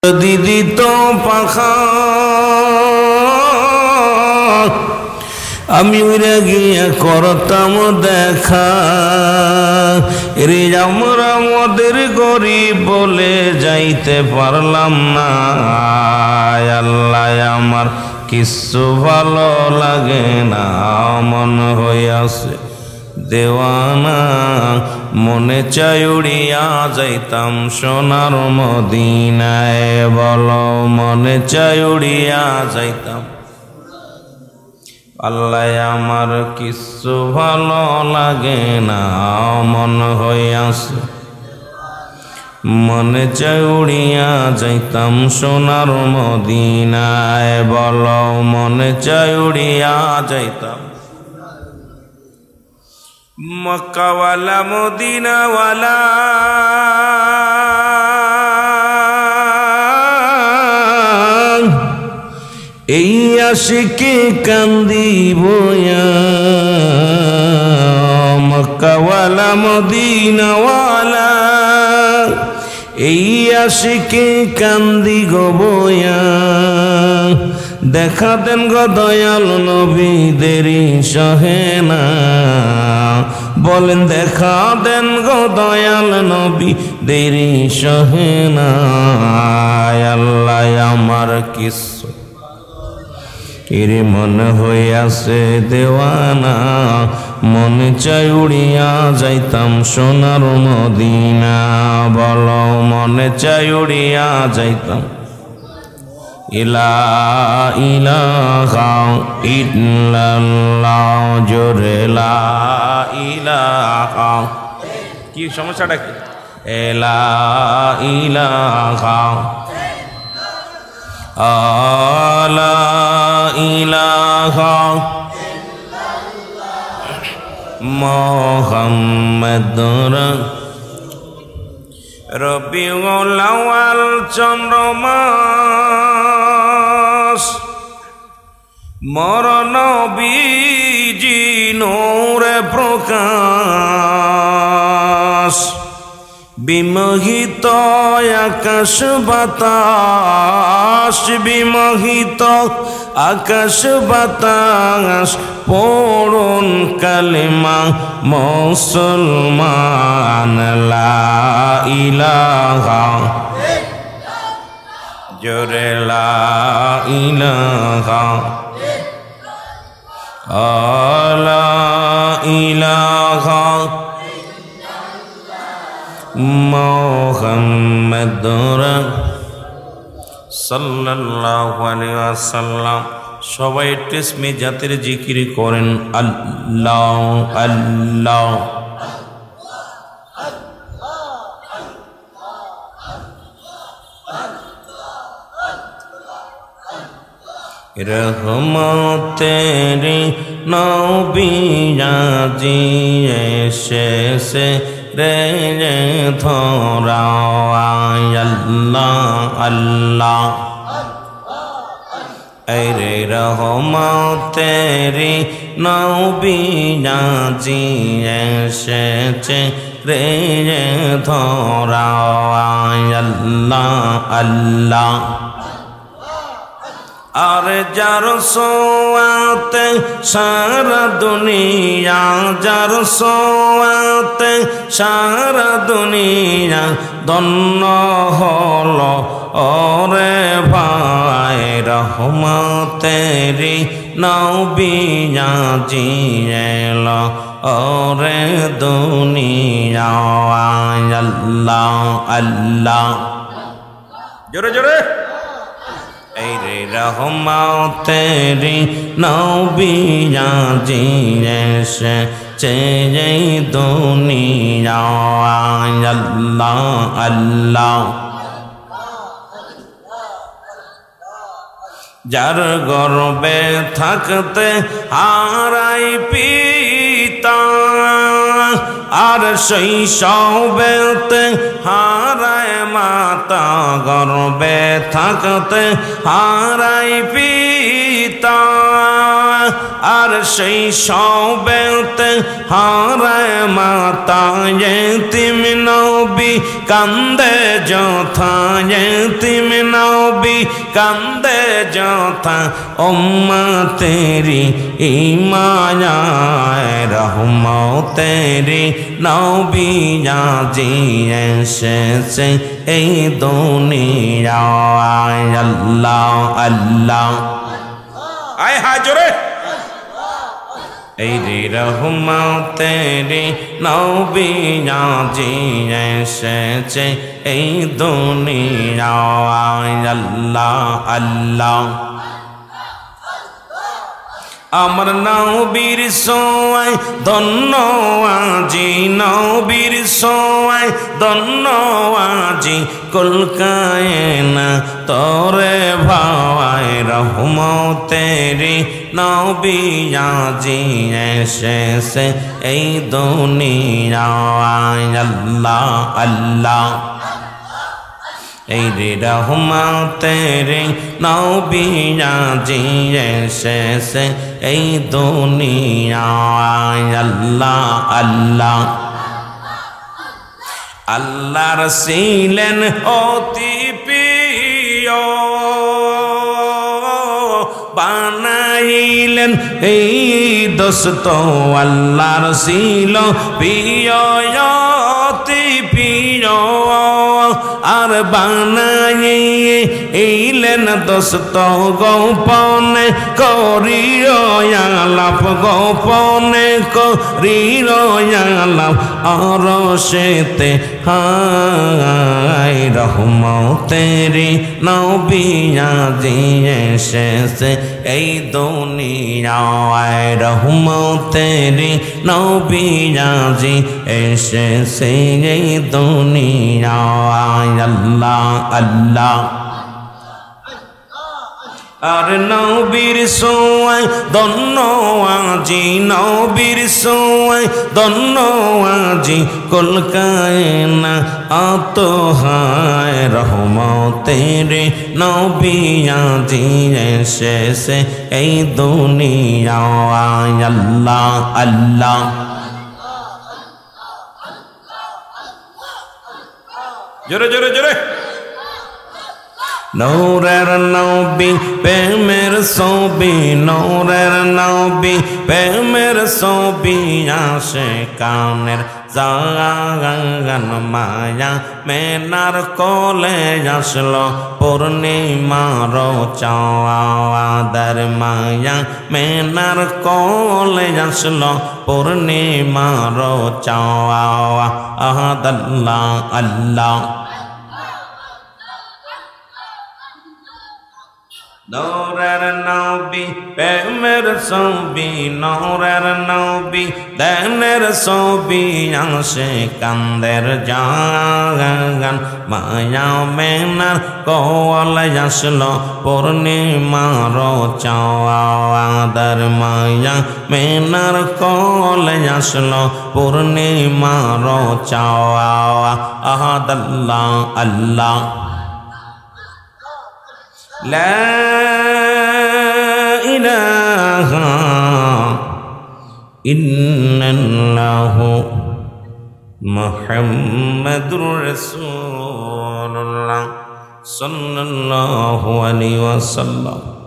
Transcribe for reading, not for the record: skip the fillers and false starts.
দিদি তো পাখা আমি উড়ে গিয়ে করতাম দেখা রে আমরা মোদের গরিব বলে যাইতে পারলাম না। আল্লাহ আমার কিছু ভালো লাগে না, মন হইয়াছে দেওয়ানা। মনে চাই উড়িয়া যাইতাম সোনার মদিনায়, বলো মনে চাই উড়িয়া যাইতাম। আল্লাহ আমার কিছু ভালো লাগে না, মন হইয়াছে মনে চাই উড়িয়া যাইতাম সোনার মদিনায়, বলো মনে চাই উড়িয়া যাইতাম। মক্কাওয়ালা মদিনাওয়ালা এই আশিকে কান্দিব, মক্কাওয়ালা মদিনাওয়ালা এই আশিকে কান্দি গবয়া। দেখা দেন গো দয়াল নবী দেরি সহে না, বলেন দেখা দেন গো দয়াল নবী দেরি সহে না। আল্লাহ আমার কিছু এরে মনে হইয়াছে দেওয়ানা, মনে চাই উড়িয়া যাইতাম সোনার মদিনা, বলো মনে চাই উড়িয়া যাইতাম। ইলা ইলাহা ইল্লাল্লাহ, জোরে লা ইলাহা। কি সমস্যাটা কি? লা ইলাহা লা ইলাহা মুহাম্মাদুর রবিউল আউয়াল চন্দ্রমাস মরণ নবীজি নূরে প্রকাশ। বিমোহিত আকাশ বাতাস, বিমোহিত আকাশ বাতাস, পড়ুন কালেমা মুসলমান। লা ইলাহা জোরে লা ইলাহা লা ইলাহা মুহাম্মাদুর সাল্লাল্লাহু আলাইহি ওয়াসাল্লাম। সবাই তেসমি জাতের জিকির করেন আল্লাহ আল্লাহ। রহমতেরি নবী আজি এসেছে রে ধরা। আল্লাহ আল্লাহ রে রহমতেরি নবী আজি এসেছে রে ধরা। আল্লাহ আল্লাহ আর যার সোয়াতে সারা দুনিয়া, যার সোয়াতে সারা দুনিয়া ধন্য হল ওরে ভাই। রহমতেরি নবী আজি এলো ওরে দুনিয়া। আল্লাহ আল্লাহ জোরে জোরে। এই রে রহমতেরি নবী আজি এসেছে এই দুনিয়া। আল্লাহ আল্লাহ যার গর্বে থাকতে হারাই পিতা, আর শৈশবেতে হারায় মাতা। গর্বে থাকতে হারাই পিতা, আর শৈশবেতে হারায় মাতা। এতিম নবী কান্দে যথা, এতিম কান্দে যথা উম্মতেরি ইমায়ায় রহমতেরি নবী আজি এসেছে এই দুনিয়ায় আল্লাহ আল্লাহ আয় হাজরে এই রে রহমতেরি নবী আজি এসেছে এই দুনিয়ায় আল্লাহ আল্লাহ আমার নবীর সোয়াই ধন্য আজি নবীর সোয়াই ধন্য আজি কুলকায়না তোরে ভাই রহমতেরি নবী আজি এসেছে এই দুনিয়ায় আল্লাহ আল্লাহ এই রে রহমতেরি নবী আজি এসেছে এই দুনিয়ায় আল্লাহ আল্লাহ আল্লাহর ছিলেন অতি প্রিয় বানাইলেন এই দোস্ত আল্লাহর ছিল প্রিয় অতি প্রিয় আর বানাইলেন দোস্ত গোপনে করিও আলাপ গোপনে করিও আলাপ আর সেতে হাই রহমতেরি নবী আজি এসেছে এই দুনিয়ায় রহমতেরি নবী আজি এসেছে এই দুনিয়ায় আল্লাহ আল্লাহ আর নবীর সোয়াই ধন্য আজি নবীর সোয়াই ধন্য আজি কুলকায়না আত হায় রহমতেরি নবী আজি এসেছে এই দুনিয়ায় আল্লাহ আল্লাহ জোরে জোরে জোরে নূরের নবী প্রেমের ছবি নূরের নবী প্রেমের ছবি আসে কানের জাগান মায়া মেনার কোলে আসলো পূর্ণিমার চাঁদের মায়া মেনার কোলে আসলো পূর্ণিমার চাঁদ আল্লাহ আল্লাহ নূরের নবী প্রেমের ছবি নূরের নবী দেনের ছবি আসে কান্দের জাগান মায়া মেনার কোলে আসলো পূর্ণিমার চাঁদের মায়া মেনার কোলে আসলো পূর্ণিমার চাঁদ আল্লাহ আল্লাহ لا إله إلا الله محمد رسول الله صلى الله عليه وسلم